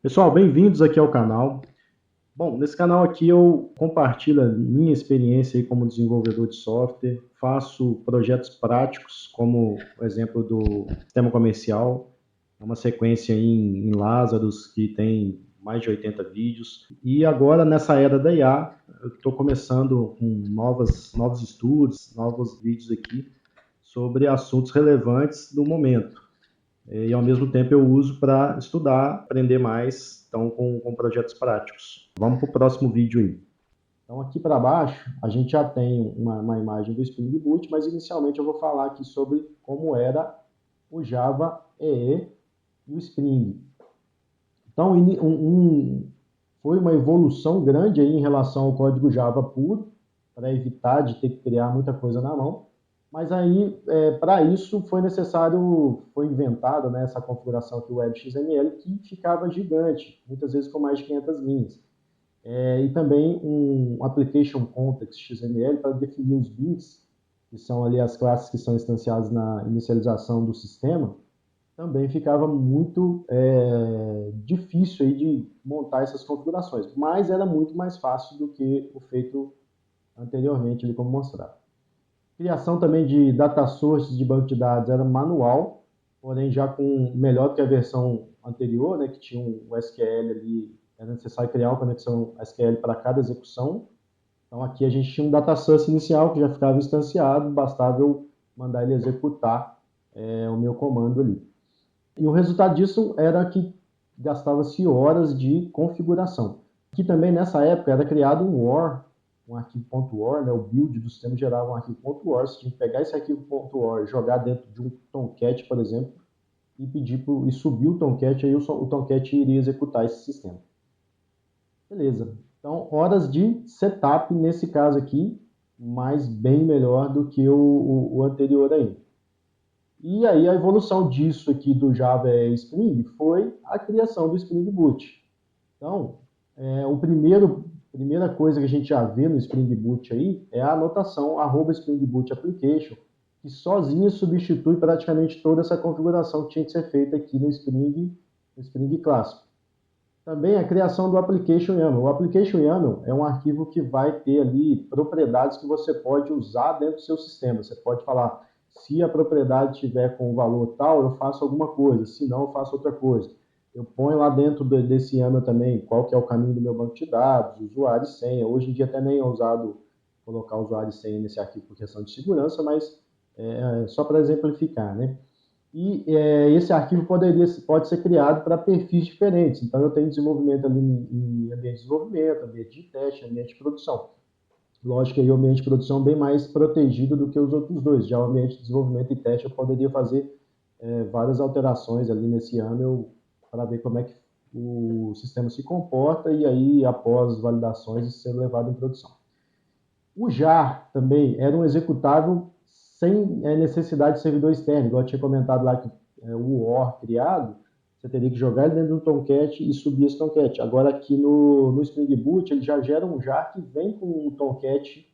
Pessoal, bem-vindos aqui ao canal. Bom, nesse canal aqui eu compartilho a minha experiência aí como desenvolvedor de software, faço projetos práticos, como o exemplo do sistema comercial, é uma sequência em Lazarus que tem mais de 80 vídeos. E agora, nessa era da IA, eu estou começando com novos estudos, novos vídeos aqui sobre assuntos relevantes do momento e ao mesmo tempo eu uso para estudar, aprender mais, então com projetos práticos. Vamos para o próximo vídeo aí. Então aqui para baixo a gente já tem uma imagem do Spring Boot, mas inicialmente eu vou falar aqui sobre como era o Java EE e o Spring. Então foi uma evolução grande aí em relação ao código Java puro, para evitar de ter que criar muita coisa na mão. Mas aí, para isso, foi inventada, né, essa configuração aqui, o WebXML, que ficava gigante, muitas vezes com mais de 500 linhas. E também um Application Context XML para definir os bins, que são ali as classes que são instanciadas na inicialização do sistema, também ficava muito difícil aí de montar essas configurações, mas era muito mais fácil do que o feito anteriormente, ali como mostrado. Criação também de data sources de banco de dados era manual, porém já com melhor que a versão anterior, né, que tinha um SQL ali, era necessário criar uma conexão SQL para cada execução. Então aqui a gente tinha um data source inicial que já ficava instanciado, bastava eu mandar ele executar o meu comando ali. E o resultado disso era que gastava-se horas de configuração. Aqui também, nessa época, era criado um WAR, um arquivo .war, né? O build do sistema gerava um arquivo .war. Você tinha que pegar esse arquivo .war, jogar dentro de um Tomcat, por exemplo, e e subir o Tomcat, aí o Tomcat iria executar esse sistema. Beleza. Então, horas de setup nesse caso aqui, mas bem melhor do que o anterior aí. E aí a evolução disso aqui do Java Spring foi a criação do Spring Boot. Então, primeira coisa que a gente já vê no Spring Boot aí é a anotação @Spring Boot Application, que sozinha substitui praticamente toda essa configuração que tinha que ser feita aqui no Spring clássico. Também a criação do Application YAML. O Application YAML é um arquivo que vai ter ali propriedades que você pode usar dentro do seu sistema. Você pode falar, se a propriedade tiver com o valor tal, eu faço alguma coisa, se não, eu faço outra coisa. Eu ponho lá dentro desse YAML também qual que é o caminho do meu banco de dados, usuário e senha. Hoje em dia até nem é usado colocar usuário e senha nesse arquivo por questão de segurança, mas só para exemplificar, né? E esse arquivo pode ser criado para perfis diferentes. Então, eu tenho desenvolvimento ali em ambiente de desenvolvimento, ambiente de teste, ambiente de produção. Lógico que aí o ambiente de produção é bem mais protegido do que os outros dois. Já o ambiente de desenvolvimento e teste eu poderia fazer várias alterações ali nesse YAML para ver como é que o sistema se comporta e aí, após validações, ser levado em produção. O JAR também era um executável sem necessidade de servidor externo, igual eu tinha comentado lá que o OR criado, você teria que jogar ele dentro do Tomcat e subir esse Tomcat. Agora aqui no Spring Boot ele já gera um JAR que vem com o Tomcat,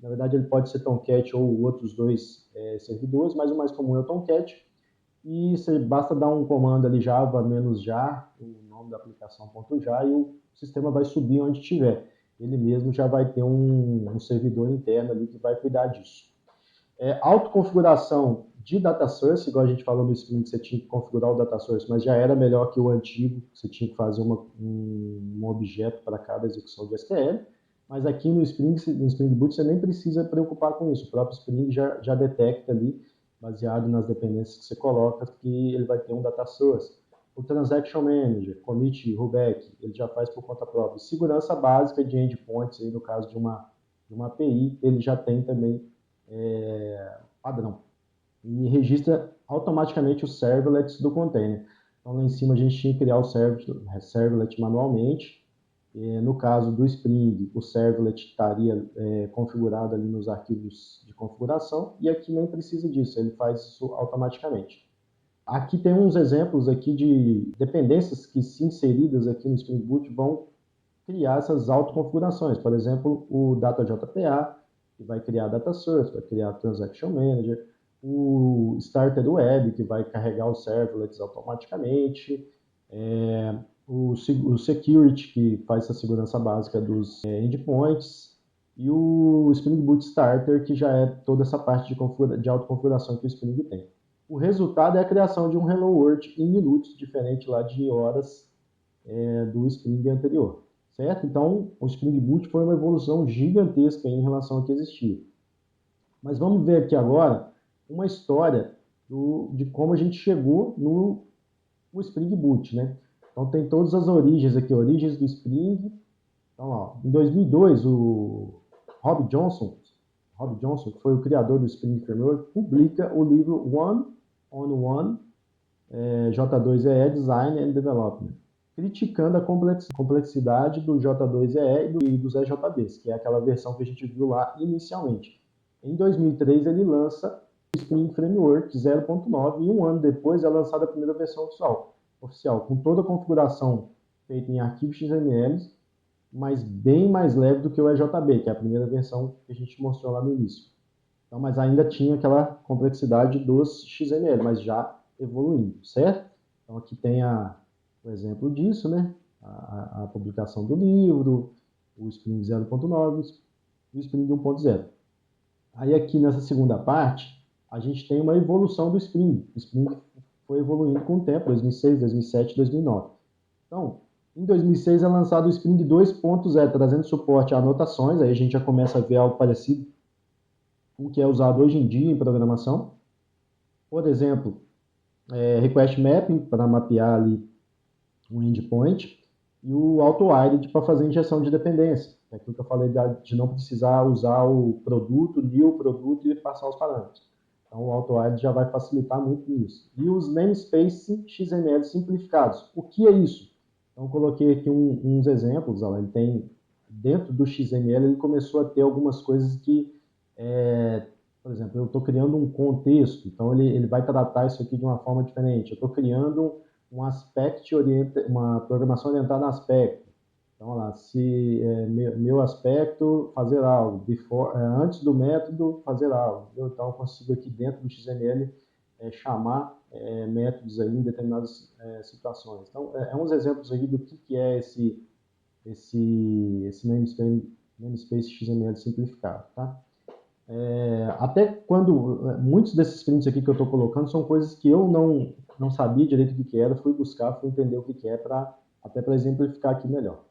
na verdade ele pode ser Tomcat ou outros dois servidores, mas o mais comum é o Tomcat, e você basta dar um comando ali java-jar, o nome da aplicação .jar, e o sistema vai subir onde tiver. Ele mesmo já vai ter um servidor interno ali que vai cuidar disso. Autoconfiguração de data source, igual a gente falou no Spring, que você tinha que configurar o data source, mas já era melhor que o antigo, você tinha que fazer um objeto para cada execução de SQL. Mas aqui no Spring Boot você nem precisa preocupar com isso, o próprio Spring já detecta ali, baseado nas dependências que você coloca, que ele vai ter um data source. O Transaction Manager, Commit, Rollback, ele já faz por conta própria. Segurança básica de endpoints, aí no caso de uma API, ele já tem também padrão. E registra automaticamente os servlets do container. Então lá em cima a gente tinha que criar o servlet manualmente. No caso do Spring, o servlet estaria configurado ali nos arquivos de configuração, e aqui nem precisa disso, ele faz isso automaticamente. Aqui tem uns exemplos aqui de dependências que, se inseridas aqui no Spring Boot, vão criar essas autoconfigurações. Por exemplo, o DataJPA, que vai criar Data Source, vai criar Transaction Manager, o Starter Web, que vai carregar os servlets automaticamente, o security, que faz essa segurança básica dos endpoints, e o Spring Boot Starter, que já é toda essa parte de autoconfiguração que o Spring tem. O resultado é a criação de um Hello World em minutos, diferente lá de horas do Spring anterior, certo? Então, o Spring Boot foi uma evolução gigantesca em relação ao que existia. Mas vamos ver aqui agora uma história de como a gente chegou no Spring Boot, né? Então tem todas as origens aqui, origens do Spring. Então, ó, em 2002, o Rob Johnson, que foi o criador do Spring Framework, publica o livro One on One J2EE Design and Development, criticando a complexidade do J2EE e dos EJBs, que é aquela versão que a gente viu lá inicialmente. Em 2003, ele lança o Spring Framework 0.9 e um ano depois é lançada a primeira versão oficial, com toda a configuração feita em arquivos XML, mas bem mais leve do que o EJB, que é a primeira versão que a gente mostrou lá no início. Então, mas ainda tinha aquela complexidade dos XML, mas já evoluindo, certo? Então aqui tem o exemplo disso, né? A publicação do livro, o Spring 0.9 e o Spring 1.0. Aí aqui nessa segunda parte, a gente tem uma evolução do Spring. O Spring foi evoluindo com o tempo, 2006, 2007, 2009. Então, em 2006 é lançado o Spring 2.0, trazendo suporte a anotações, aí a gente já começa a ver algo parecido com o que é usado hoje em dia em programação. Por exemplo, request mapping para mapear ali um endpoint e o auto-wired para fazer injeção de dependência. É aquilo que eu falei de não precisar usar o produto, new produto e passar os parâmetros. Então o auto-wired já vai facilitar muito isso. E os namespace XML simplificados. O que é isso? Então eu coloquei aqui uns exemplos. Ó, ele tem dentro do XML ele começou a ter algumas coisas que por exemplo, eu estou criando um contexto, então ele vai tratar isso aqui de uma forma diferente. Eu estou criando uma programação orientada a aspecto. Então, lá, se meu aspecto fazer algo, antes do método fazer algo. Então, eu consigo aqui dentro do XML chamar métodos aí em determinadas situações. Então, uns exemplos aí do que é esse namespace XML simplificado, tá? Até quando muitos desses prints aqui que eu estou colocando são coisas que eu não sabia direito o que era, fui buscar, fui entender o que é, até para exemplificar aqui melhor.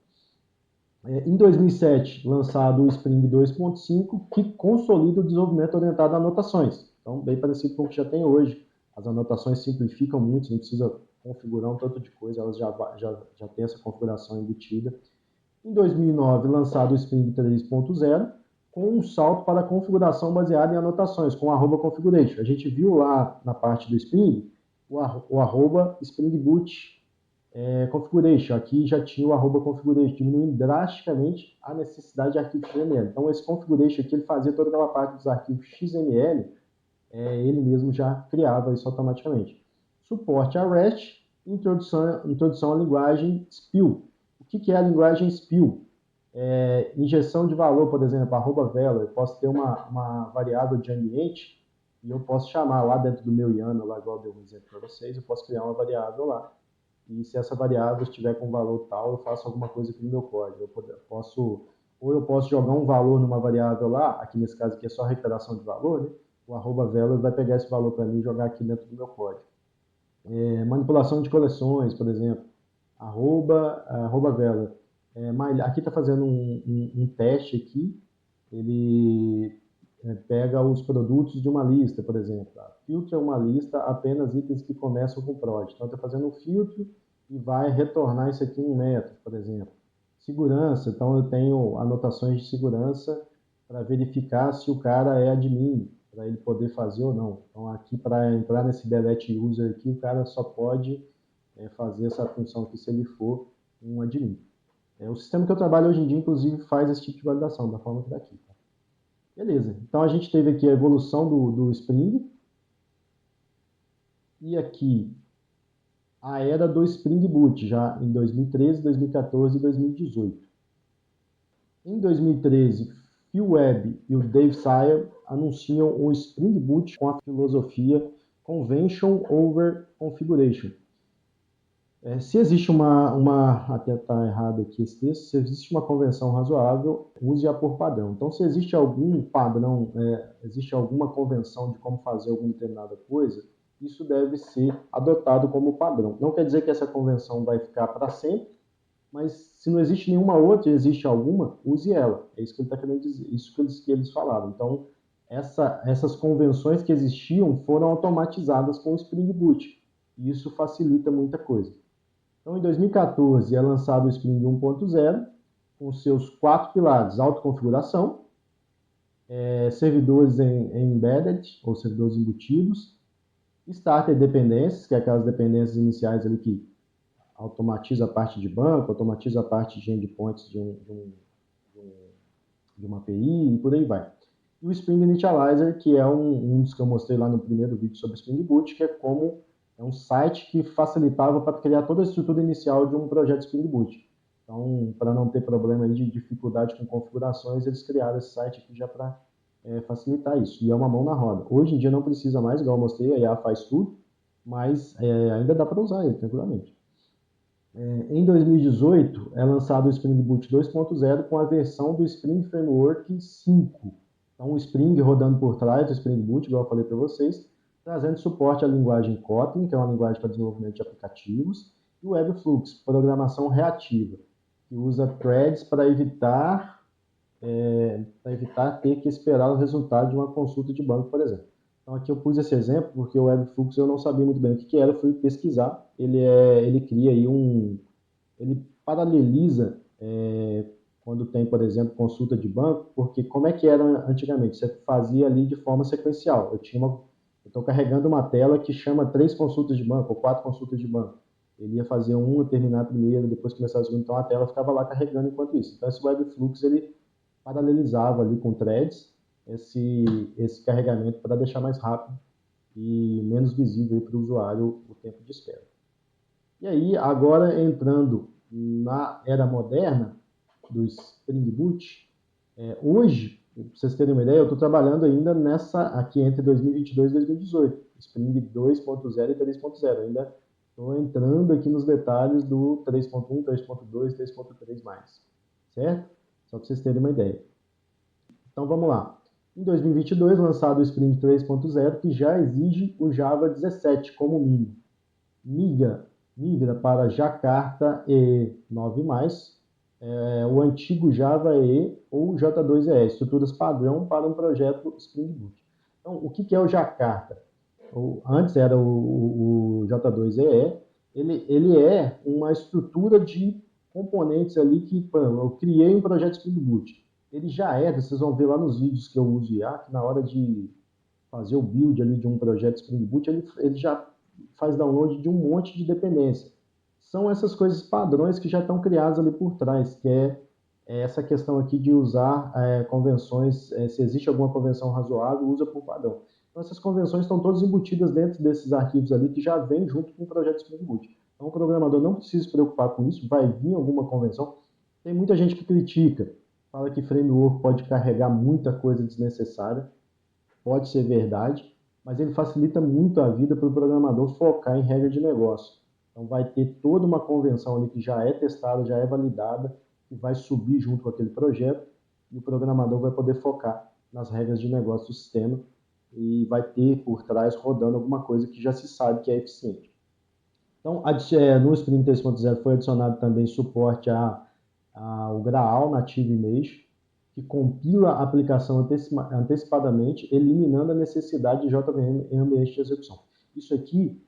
Em 2007, lançado o Spring 2.5, que consolida o desenvolvimento orientado a anotações. Então, bem parecido com o que já tem hoje. As anotações simplificam muito, não precisa configurar um tanto de coisa, elas já têm essa configuração embutida. Em 2009, lançado o Spring 3.0, com um salto para a configuração baseada em anotações, com o @configuration. A gente viu lá na parte do Spring o arroba Spring Boot configuration. Aqui já tinha o @configuration, diminuindo drasticamente a necessidade de arquivo XML. Então, esse configuration aqui, ele fazia toda aquela parte dos arquivos XML, ele mesmo já criava isso automaticamente. Suporte a REST, introdução à linguagem SPIL. O que é a linguagem SPIL? Injeção de valor, por exemplo, @value. Eu posso ter uma variável de ambiente e eu posso chamar lá dentro do meu YAML, lá igual eu dei um exemplo para vocês, eu posso criar uma variável lá. E se essa variável estiver com valor tal, eu faço alguma coisa aqui no meu código. Eu posso jogar um valor numa variável lá, aqui nesse caso aqui é só recuperação de valor, né? O @value vai pegar esse valor para mim e jogar aqui dentro do meu código. Manipulação de coleções, por exemplo, @value. Aqui está fazendo um teste aqui, ele pega os produtos de uma lista, por exemplo. Filtra uma lista apenas itens que começam com prod. Então, está fazendo um filtro e vai retornar isso aqui em um método, por exemplo. Segurança, então eu tenho anotações de segurança para verificar se o cara é admin, para ele poder fazer ou não. Então, aqui para entrar nesse delete user aqui, o cara só pode fazer essa função aqui se ele for um admin. O sistema que eu trabalho hoje em dia, inclusive, faz esse tipo de validação, da forma que está aqui. Tá? Beleza, então a gente teve aqui a evolução do Spring, e aqui a era do Spring Boot, já em 2013, 2014 e 2018. Em 2013, Phil Webb e o Dave Sire anunciam o Spring Boot com a filosofia Convention over Configuration. Se existe até está errado aqui esse texto, se existe uma convenção razoável, use-a por padrão. Então, se existe algum padrão, existe alguma convenção de como fazer alguma determinada coisa, isso deve ser adotado como padrão. Não quer dizer que essa convenção vai ficar para sempre, mas se não existe nenhuma outra e existe alguma, use ela. É isso que ele está querendo dizer, isso que eles falaram. Então, essas convenções que existiam foram automatizadas com o Spring Boot. E isso facilita muita coisa. Então, em 2014 é lançado o Spring 1.0, com seus 4 pilares: autoconfiguração, servidores em embedded, ou servidores embutidos, starter dependências, que é aquelas dependências iniciais ali que automatiza a parte de banco, automatiza a parte de endpoints de uma API e por aí vai. E o Spring Initializer, que é um dos que eu mostrei lá no primeiro vídeo sobre Spring Boot, que é um site que facilitava para criar toda a estrutura inicial de um projeto Spring Boot. Então, para não ter problema de dificuldade com configurações, eles criaram esse site aqui já para facilitar isso. E é uma mão na roda. Hoje em dia não precisa mais, igual eu mostrei, a IA faz tudo, mas ainda dá para usar ele tranquilamente. Em 2018, é lançado o Spring Boot 2.0 com a versão do Spring Framework 5. Então, o Spring rodando por trás do Spring Boot, igual eu falei para vocês, trazendo suporte à linguagem Kotlin, que é uma linguagem para desenvolvimento de aplicativos, e o Webflux, programação reativa, que usa threads para evitar ter que esperar o resultado de uma consulta de banco, por exemplo. Então, aqui eu pus esse exemplo porque o Webflux eu não sabia muito bem o que era, fui pesquisar. Ele cria aí ele paraleliza quando tem, por exemplo, consulta de banco, porque como é que era antigamente? Você fazia ali de forma sequencial. Eu estou carregando uma tela que chama 3 consultas de banco ou 4 consultas de banco. Ele ia fazer uma, terminar a primeira, depois começar a segunda, então a tela ficava lá carregando enquanto isso. Então esse Webflux ele paralelizava ali com threads esse carregamento para deixar mais rápido e menos visível para o usuário o tempo de espera. E aí, agora entrando na era moderna do Spring Boot, hoje, para vocês terem uma ideia, eu estou trabalhando ainda nessa aqui entre 2022 e 2018, Spring 2.0 e 3.0. Ainda estou entrando aqui nos detalhes do 3.1, 3.2, 3.3 mais, certo? Só para vocês terem uma ideia. Então vamos lá. Em 2022, lançado o Spring 3.0, que já exige o Java 17 como mínimo. Migra para Jakarta E9+, o antigo Java EE ou J2EE, estruturas padrão para um projeto Spring Boot. Então, o que é o Jakarta? Antes era o J2EE, ele é uma estrutura de componentes ali que eu criei um projeto Spring Boot. Ele já vocês vão ver lá nos vídeos que eu uso IA, que na hora de fazer o build ali de um projeto Spring Boot, ele já faz download de um monte de dependência. São essas coisas padrões que já estão criadas ali por trás, que é essa questão aqui de usar convenções, se existe alguma convenção razoável, usa por padrão. Então, essas convenções estão todas embutidas dentro desses arquivos ali que já vem junto com o projeto Spring Boot. Então, o programador não precisa se preocupar com isso, vai vir alguma convenção. Tem muita gente que critica, fala que framework pode carregar muita coisa desnecessária, pode ser verdade, mas ele facilita muito a vida para o programador focar em regra de negócio. Então, vai ter toda uma convenção ali que já é testada, já é validada, que vai subir junto com aquele projeto, e o programador vai poder focar nas regras de negócio do sistema e vai ter por trás rodando alguma coisa que já se sabe que é eficiente. Então, no Spring 3.0 foi adicionado também suporte ao Graal Native Image, que compila a aplicação antecipadamente, eliminando a necessidade de JVM em ambiente de execução. Isso aqui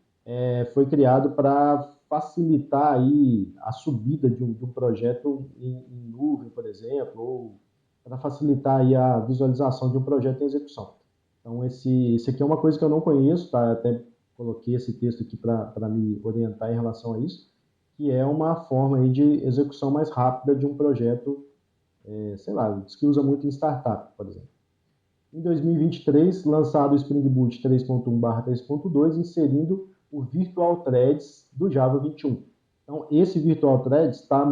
foi criado para facilitar aí a subida de um projeto em nuvem, por exemplo, ou para facilitar aí a visualização de um projeto em execução. Então, esse aqui é uma coisa que eu não conheço, tá? Até coloquei esse texto aqui para me orientar em relação a isso, que é uma forma aí de execução mais rápida de um projeto, sei lá, diz que usa muito em startup, por exemplo. Em 2023, lançado o Spring Boot 3.1/3.2, inserindo o Virtual Threads do Java 21. Então, esse Virtual Threads está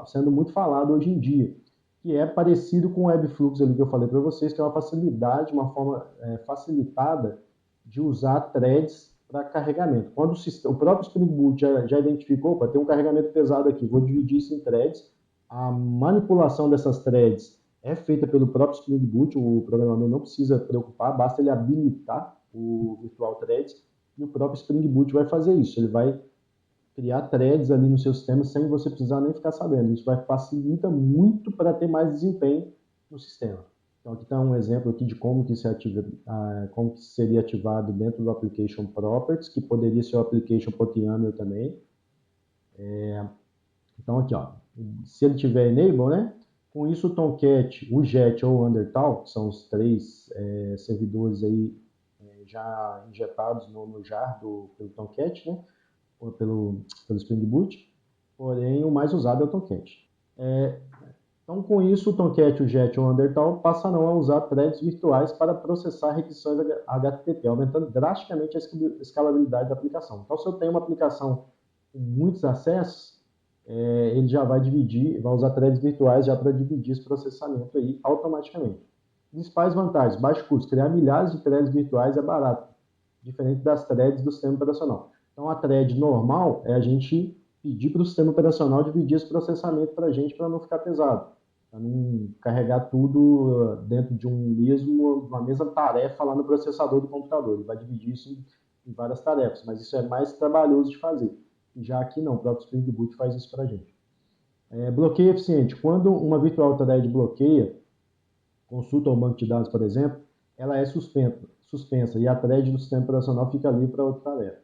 sendo muito falado hoje em dia, que é parecido com o Webflux ali que eu falei para vocês, que é uma facilidade, uma forma facilitada de usar threads para carregamento. Quando o próprio Spring Boot já identificou, para ter um carregamento pesado aqui, vou dividir isso em threads. A manipulação dessas threads é feita pelo próprio Spring Boot, o programador não precisa preocupar, basta ele habilitar o Virtual Threads e o próprio Spring Boot vai fazer isso. Ele vai criar threads ali no seu sistema sem você precisar nem ficar sabendo. Isso vai facilitar muito para ter mais desempenho no sistema. Então aqui está um exemplo aqui de como que, como que seria ativado dentro do Application Properties, que poderia ser o Application por YAML também. Então aqui, ó, se ele tiver enable, né? Com isso o Tomcat, o Jet ou o Undertal, que são os três servidores aí já injetados no jar pelo Tomcat, né? Ou pelo Spring Boot, porém o mais usado é o Tomcat. Então, com isso, o Tomcat, o Jet ou o Undertal passarão a usar threads virtuais para processar requisições HTTP, aumentando drasticamente a escalabilidade da aplicação. Então, se eu tenho uma aplicação com muitos acessos, ele já vai usar threads virtuais já para dividir esse processamento aí automaticamente. Principais vantagens: baixo custo. Criar milhares de threads virtuais é barato, diferente das threads do sistema operacional. Então, a thread normal é a gente pedir para o sistema operacional dividir esse processamento para a gente, para não ficar pesado, para não carregar tudo dentro de uma mesma tarefa lá no processador do computador. Ele vai dividir isso em várias tarefas, mas isso é mais trabalhoso de fazer. Já aqui não, o próprio Spring Boot faz isso para a gente. Bloqueio eficiente. Quando uma virtual thread bloqueia, consulta ao banco de dados, por exemplo, ela é suspensa e a thread do sistema operacional fica livre para outra tarefa.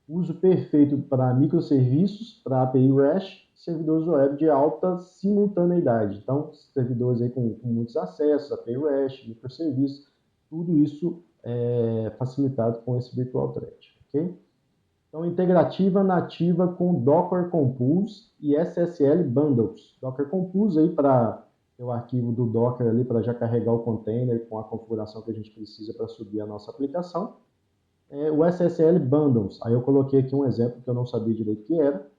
Uso perfeito para microserviços, para API REST, servidores web de alta simultaneidade. Então, servidores aí com muitos acessos, API REST, microserviços, tudo isso é facilitado com esse Virtual Thread, ok? Então, integrativa nativa com Docker Compose e SSL Bundles. Docker Compose aí para o arquivo do Docker ali para já carregar o container com a configuração que a gente precisa para subir a nossa aplicação. O SSL Bundles, aí eu coloquei aqui um exemplo que eu não sabia direito o que era,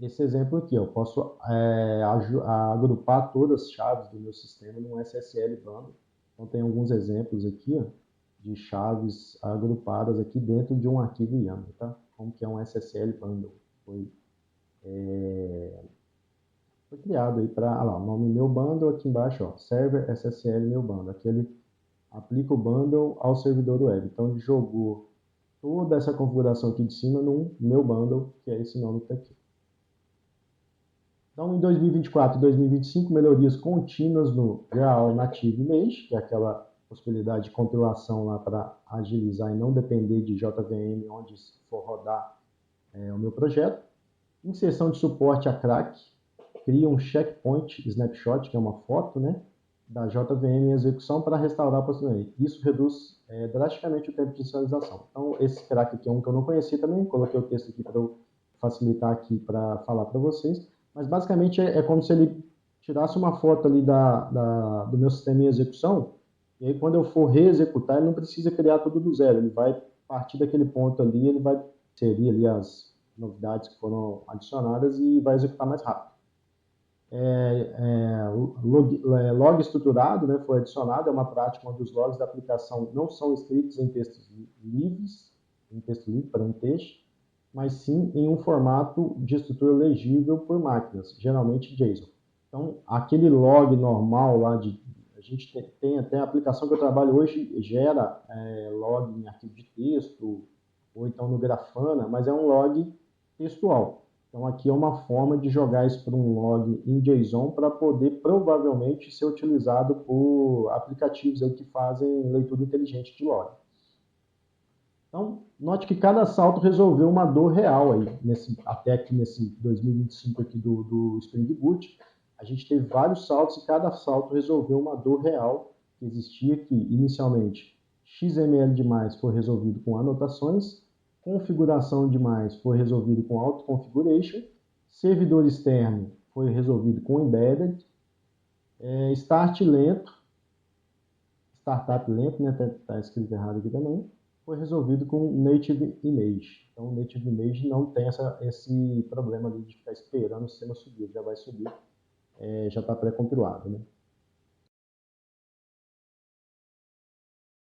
esse exemplo aqui, eu posso agrupar todas as chaves do meu sistema num SSL Bundle. Então tem alguns exemplos aqui, ó, de chaves agrupadas aqui dentro de um arquivo YAML, tá? Como que é um SSL Bundle. Foi criado aí para, o nome meu bundle aqui embaixo, ó, server SSL meu bundle. Aqui ele aplica o bundle ao servidor web. Então ele jogou toda essa configuração aqui de cima no meu bundle, que é esse nome que está aqui. Então, em 2024 e 2025, melhorias contínuas no Graal Native Image, que é aquela possibilidade de compilação lá para agilizar e não depender de JVM onde for rodar o meu projeto. Inserção de suporte a crack, cria um checkpoint snapshot, que é uma foto, né, da JVM em execução para restaurar a possibilidade. Isso reduz drasticamente o tempo de inicialização. Então, esse crack aqui é um que eu não conhecia também, coloquei o texto aqui para eu facilitar aqui para falar para vocês, mas basicamente é como se ele tirasse uma foto ali do meu sistema em execução, e aí quando eu for reexecutar, ele não precisa criar tudo do zero, ele vai partir daquele ponto ali, ele vai inserir ali as novidades que foram adicionadas e vai executar mais rápido. Log estruturado, né, foi adicionado, é uma prática onde os logs da aplicação não são escritos em textos livres, em texto livre, para um texto, mas sim em um formato de estrutura legível por máquinas, geralmente JSON. Então, aquele log normal lá a gente tem até a aplicação que eu trabalho hoje gera log em arquivo de texto, ou então no Grafana, mas é um log textual. Então, aqui é uma forma de jogar isso para um log em JSON para poder, provavelmente, ser utilizado por aplicativos aí que fazem leitura inteligente de log. Então, note que cada salto resolveu uma dor real aí, até aqui nesse 2025 aqui do Spring Boot. A gente teve vários saltos e cada salto resolveu uma dor real que existia, que inicialmente XML demais foi resolvido com anotações, configuração demais foi resolvido com auto-configuration, servidor externo foi resolvido com embedded, startup lento, né, tá escrito errado aqui também, foi resolvido com Native Image. Então, o Native Image não tem esse problema ali de ficar esperando o sistema subir, já vai subir, já está pré-compilado, né?